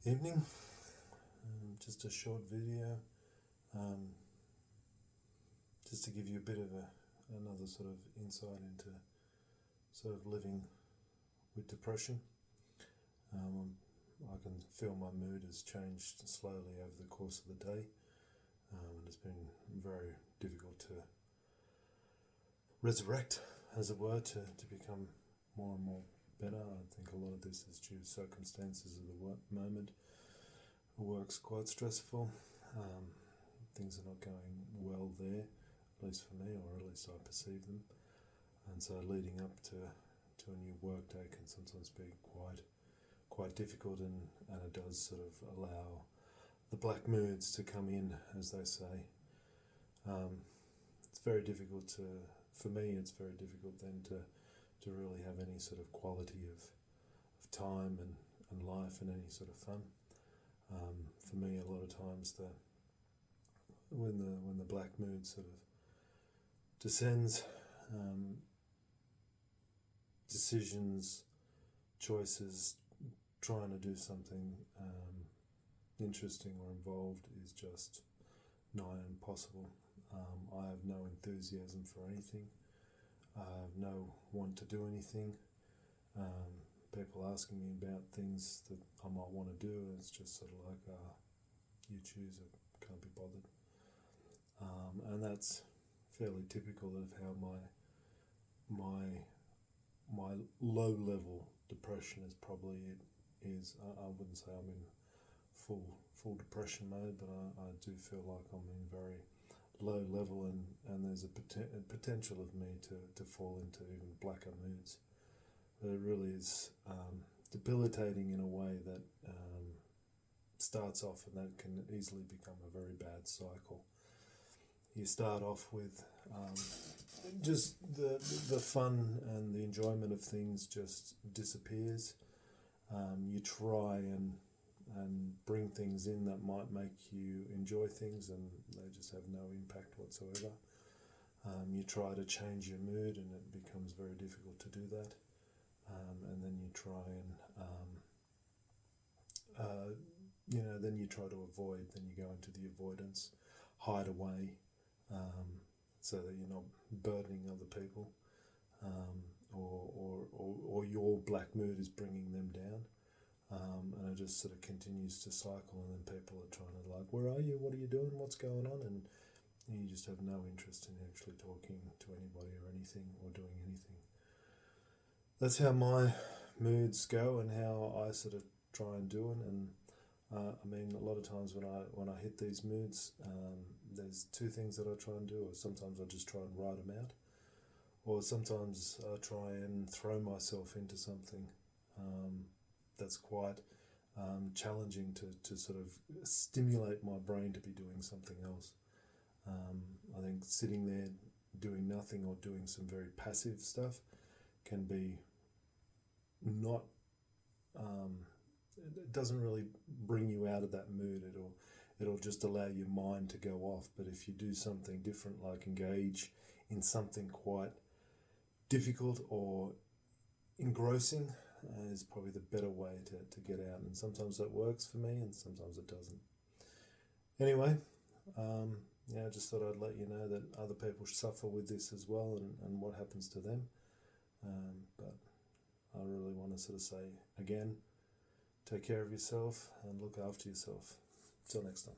Evening. Just a short video, just to give you a bit of another sort of insight into sort of living with depression. I can feel my mood has changed slowly over the course of the day, and it's been very difficult to resurrect, as it were, to become more and more better. I think a lot of this is due to circumstances of the moment. Work's quite stressful. Things are not going well there, at least for me, or at least I perceive them. And so leading up to a new work day can sometimes be quite difficult, and it does sort of allow the black moods to come in, as they say. It's very difficult for me, it's very difficult then to really have any sort of quality of time and life and any sort of fun. For me, a lot of times when the black mood sort of descends, decisions, choices, trying to do something interesting or involved is just nigh impossible. I have no enthusiasm for anything. I have no want to do anything. People asking me about things that I might want to do, and it's just sort of like, you choose, I can't be bothered. And that's fairly typical of how my low level depression is probably is. I wouldn't say I'm in full depression mode, but I do feel like I'm in very low level, and there's a potential of me to fall into even blacker moods. But it really is debilitating in a way that starts off, and that can easily become a very bad cycle. You start off with just the fun and the enjoyment of things just disappears. You try and bring things in that might make you enjoy things, and they just have no impact whatsoever. You try to change your mood, and it becomes very difficult to do that. And then you try and then you try to avoid. Then you go into the avoidance, hide away, so that you're not burdening other people, or your black mood is bringing them down. And it just sort of continues to cycle, and then people are trying to, like, where are you? What are you doing? What's going on? And you just have no interest in actually talking to anybody or anything or doing anything. That's how my moods go and how I sort of try and do it. And I mean, a lot of times when I hit these moods, there's two things that I try and do. Or sometimes I just try and write them out, or sometimes I try and throw myself into something that's quite challenging to sort of stimulate my brain to be doing something else. I think sitting there doing nothing or doing some very passive stuff can be not, it doesn't really bring you out of that mood. It'll just allow your mind to go off. But if you do something different, like engage in something quite difficult or engrossing, is probably the better way to get out. And sometimes that works for me, and sometimes it doesn't. Anyway, I just thought I'd let you know that other people suffer with this as well, and what happens to them. But I really want to sort of say again, take care of yourself and look after yourself. Till next time.